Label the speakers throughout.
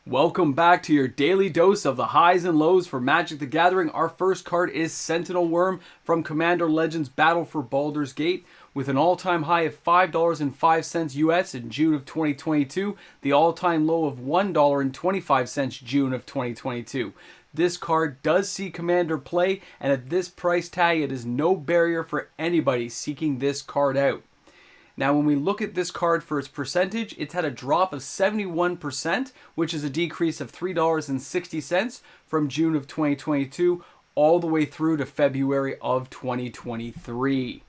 Speaker 1: Welcome back to your daily dose of the highs and lows for Magic the Gathering. Our first card is Sentinel Worm from Commander Legends Battle for Baldur's Gate. With an all-time high of $5.05 US in June of 2022, the all-time low of $1.25 June of 2022. This card does see Commander play, and at this price tag, it is no barrier for anybody seeking this card out. Now, when we look at this card for its percentage, it's had a drop of 71%, which is a decrease of $3.60 from June of 2022 all the way through to February of 2023.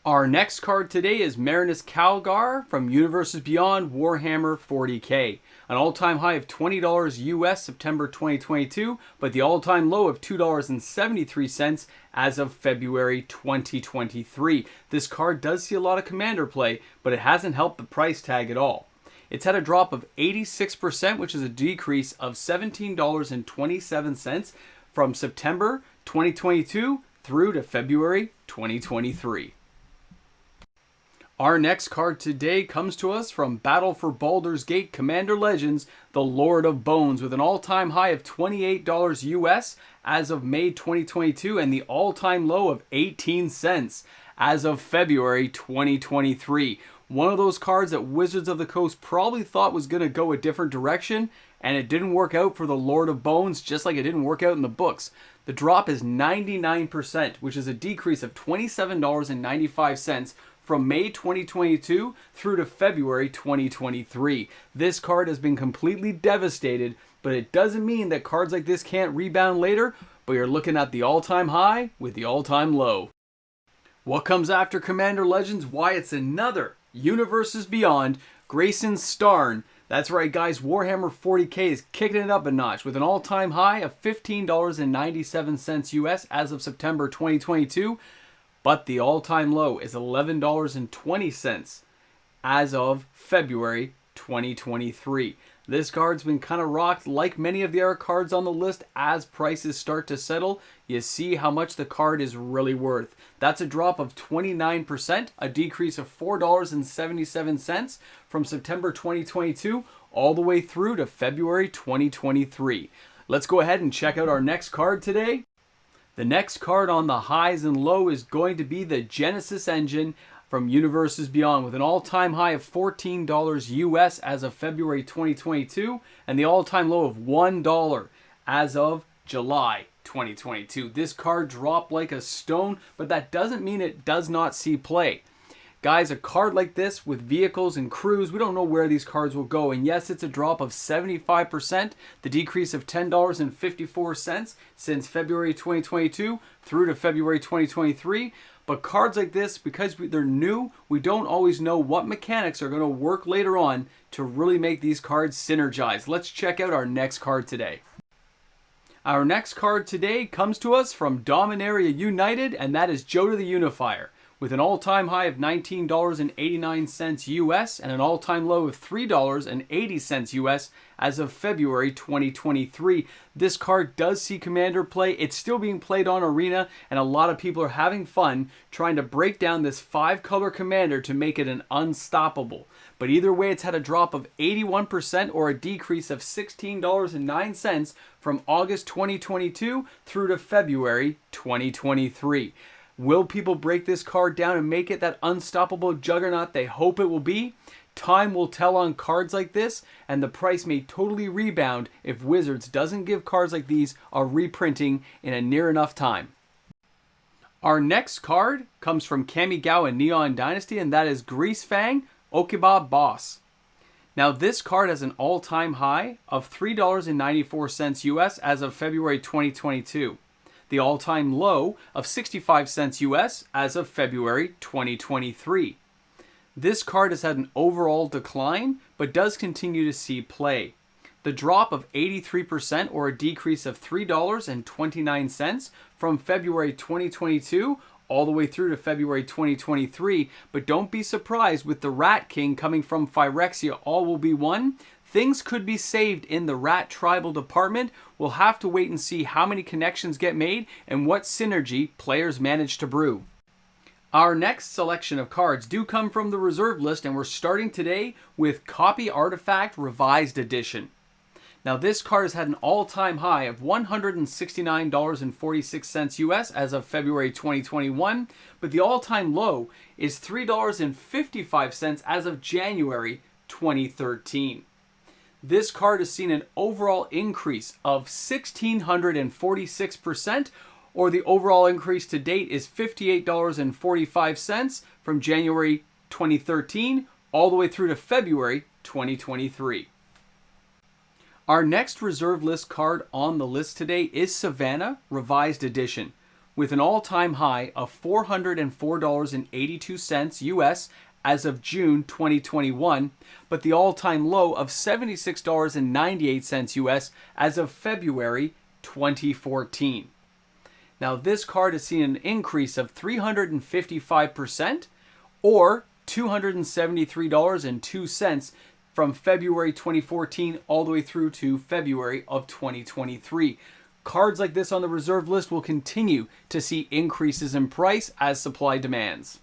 Speaker 1: Our next card today is Marinus Calgar from Universes Beyond Warhammer 40k. An all-time high of $20 US September 2022, but the all-time low of $2.73 as of February 2023. This card does see a lot of Commander play, but it hasn't helped the price tag at all. It's had a drop of 86%, which is a decrease of $17.27 from September 2022 through to February 2023. Our next card today comes to us from Battle for Baldur's Gate Commander Legends, the Lord of Bones, with an all-time high of $28 US as of May 2022 and the all-time low of 18 cents as of February 2023. One of those cards that Wizards of the Coast probably thought was going to go a different direction, and it didn't work out for the Lord of Bones, just like it didn't work out in the books. The drop is 99%, which is a decrease of $27.95 from May 2022 through to February 2023. This card has been completely devastated, but it doesn't mean that cards like this can't rebound later, but you're looking at the all-time high with the all-time low. What comes after Commander Legends? Why, it's another Universes Beyond Grayson Starn. That's right, guys, Warhammer 40k is kicking it up a notch with an all-time high of $15.97 US as of September 2022. But the all-time low is $11.20 as of February 2023. This card's been kind of rocked like many of the other cards on the list. As prices start to settle, you see how much the card is really worth. That's a drop of 29%, a decrease of $4.77 from September 2022 all the way through to February 2023. Let's go ahead and check out our next card today. The next card on the highs and low is going to be the Genesis Engine from Universes Beyond with an all-time high of $14 US as of February 2022 and the all-time low of $1 as of July 2022. This card dropped like a stone, but that doesn't mean it does not see play. Guys, a card like this with vehicles and crews, we don't know where these cards will go. And yes, it's a drop of 75%, the decrease of $10.54 since February 2022 through to February 2023. But cards like this, because they're new, we don't always know what mechanics are going to work later on to really make these cards synergize. Let's check out our next card today. Our next card today comes to us from Dominaria United, and that is Joe the Unifier. With an all-time high of $19.89 US and an all-time low of $3.80 US as of February 2023. This card does see Commander play. It's still being played on Arena, and a lot of people are having fun trying to break down this 5-color Commander to make it an unstoppable. But either way, it's had a drop of 81% or a decrease of $16.09 from August 2022 through to February 2023. Will people break this card down and make it that unstoppable juggernaut they hope it will be? Time will tell on cards like this, and the price may totally rebound if Wizards doesn't give cards like these a reprinting in a near enough time. Our next card comes from Kamigawa Neon Dynasty, and that is Grease Fang, Okiba Boss. Now, this card has an all-time high of $3.94 US as of February 2022. The all-time low of 65 cents US as of February 2023. This card has had an overall decline, but does continue to see play. The drop of 83% or a decrease of $3.29 from February 2022 all the way through to February 2023, but don't be surprised with the Rat King coming from Phyrexia All Will Be One. Things could be saved in the Rat Tribal department. We'll have to wait and see how many connections get made and what synergy players manage to brew. Our next selection of cards do come from the reserve list, and we're starting today with Copy Artifact Revised Edition. Now this card has had an all-time high of $169.46 US as of February 2021, but the all-time low is $3.55 as of January 2013. This card has seen an overall increase of 1,646%, or the overall increase to date is $58.45 from January 2013 all the way through to February 2023. Our next reserve list card on the list today is Savannah Revised Edition, with an all-time high of $404.82 US as of June 2021, but the all-time low of $76.98 US as of February 2014. Now this card has seen an increase of 355%, or $273.02 from February 2014 all the way through to February of 2023. Cards like this on the reserve list will continue to see increases in price as supply demands.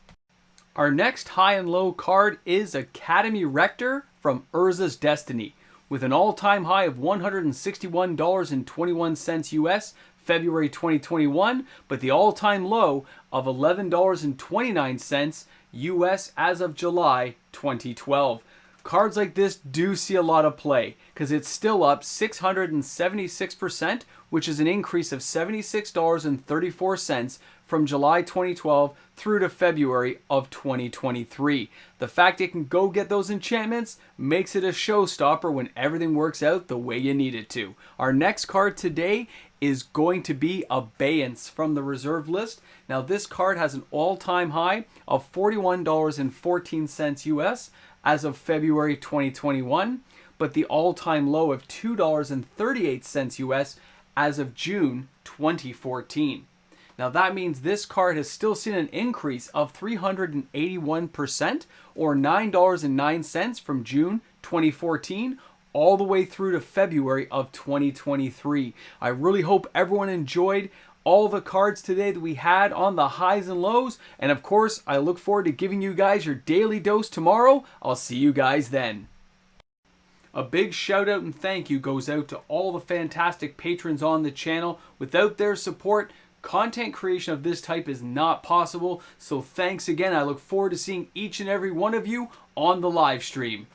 Speaker 1: Our next high and low card is Academy Rector from Urza's Destiny, with an all-time high of $161.21 US February 2021, but the all-time low of $11.29 US as of July 2012. Cards like this do see a lot of play because it's still up 676%, which is an increase of $76.34 from July 2012 through to February of 2023. The fact it can go get those enchantments makes it a showstopper when everything works out the way you need it to. Our next card today is going to be Abeyance from the reserve list. Now this card has an all-time high of $41.14 US as of February 2021, but the all-time low of $2.38 US as of June 2014. Now that means this card has still seen an increase of 381%, or $9.09 from June 2014 all the way through to February of 2023. I really hope everyone enjoyed all the cards today that we had on the highs and lows, and of course I look forward to giving you guys your daily dose tomorrow. I'll see you guys then. A big shout out and thank you goes out to all the fantastic patrons on the channel. Without their support, content creation of this type is not possible, so thanks again. I look forward to seeing each and every one of you on the live stream.